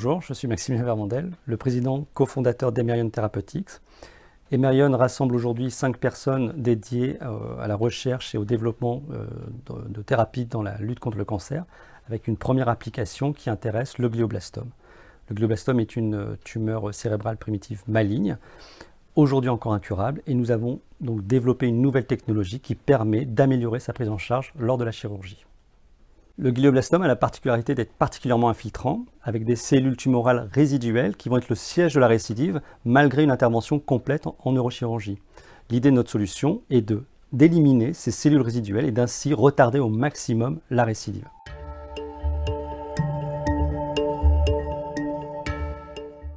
Bonjour, je suis Maximilien Vermandel, le président cofondateur d'Emerion Therapeutics. Emerion rassemble aujourd'hui 5 personnes dédiées à la recherche et au développement de thérapies dans la lutte contre le cancer, avec une première application qui intéresse le glioblastome. Le glioblastome est une tumeur cérébrale primitive maligne, aujourd'hui encore incurable, et nous avons donc développé une nouvelle technologie qui permet d'améliorer sa prise en charge lors de la chirurgie. Le glioblastome a la particularité d'être particulièrement infiltrant, avec des cellules tumorales résiduelles qui vont être le siège de la récidive, malgré une intervention complète en neurochirurgie. L'idée de notre solution est d'éliminer ces cellules résiduelles et d'ainsi retarder au maximum la récidive.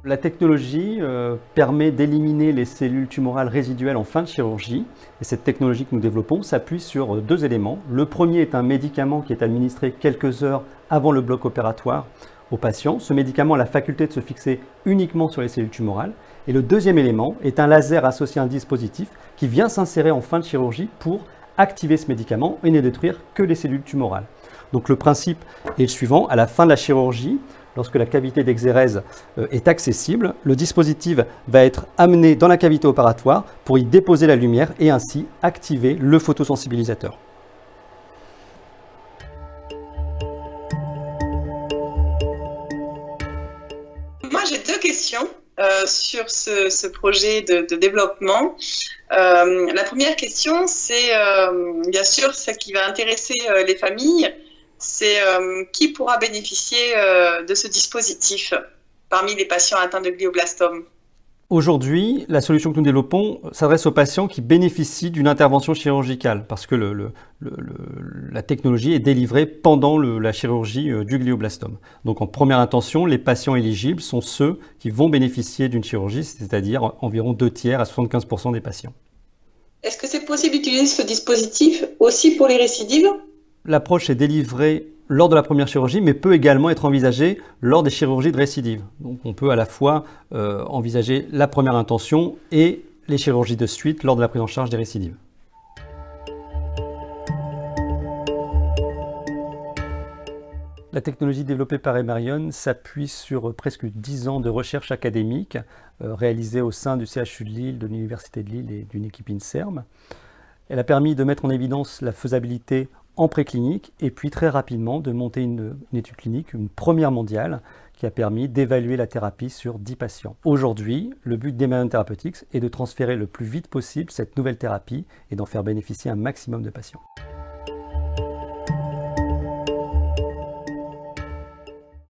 La technologie permet d'éliminer les cellules tumorales résiduelles en fin de chirurgie. Et cette technologie que nous développons s'appuie sur 2 éléments. Le premier est un médicament qui est administré quelques heures avant le bloc opératoire au patient. Ce médicament a la faculté de se fixer uniquement sur les cellules tumorales. Et le deuxième élément est un laser associé à un dispositif qui vient s'insérer en fin de chirurgie pour activer ce médicament et ne détruire que les cellules tumorales. Donc le principe est le suivant: à la fin de la chirurgie, lorsque la cavité d'exérèse est accessible, le dispositif va être amené dans la cavité opératoire pour y déposer la lumière et ainsi activer le photosensibilisateur. Moi, j'ai 2 questions sur ce projet de développement. La première question, c'est bien sûr celle qui va intéresser les familles. C'est qui pourra bénéficier de ce dispositif parmi les patients atteints de glioblastome? Aujourd'hui, la solution que nous développons s'adresse aux patients qui bénéficient d'une intervention chirurgicale, parce que la technologie est délivrée pendant la chirurgie du glioblastome. Donc en première intention, les patients éligibles sont ceux qui vont bénéficier d'une chirurgie, c'est-à-dire environ 2/3 à 75% des patients. Est-ce que c'est possible d'utiliser ce dispositif aussi pour les récidives? L'approche est délivrée lors de la première chirurgie, mais peut également être envisagée lors des chirurgies de récidive. Donc on peut à la fois envisager la première intention et les chirurgies de suite lors de la prise en charge des récidives. La technologie développée par Emerion s'appuie sur presque 10 ans de recherche académique réalisée au sein du CHU de Lille, de l'Université de Lille et d'une équipe INSERM. Elle a permis de mettre en évidence la faisabilité en préclinique et puis très rapidement de monter une étude clinique, une première mondiale, qui a permis d'évaluer la thérapie sur 10 patients. Aujourd'hui, le but d'Emerion Therapeutics est de transférer le plus vite possible cette nouvelle thérapie et d'en faire bénéficier un maximum de patients.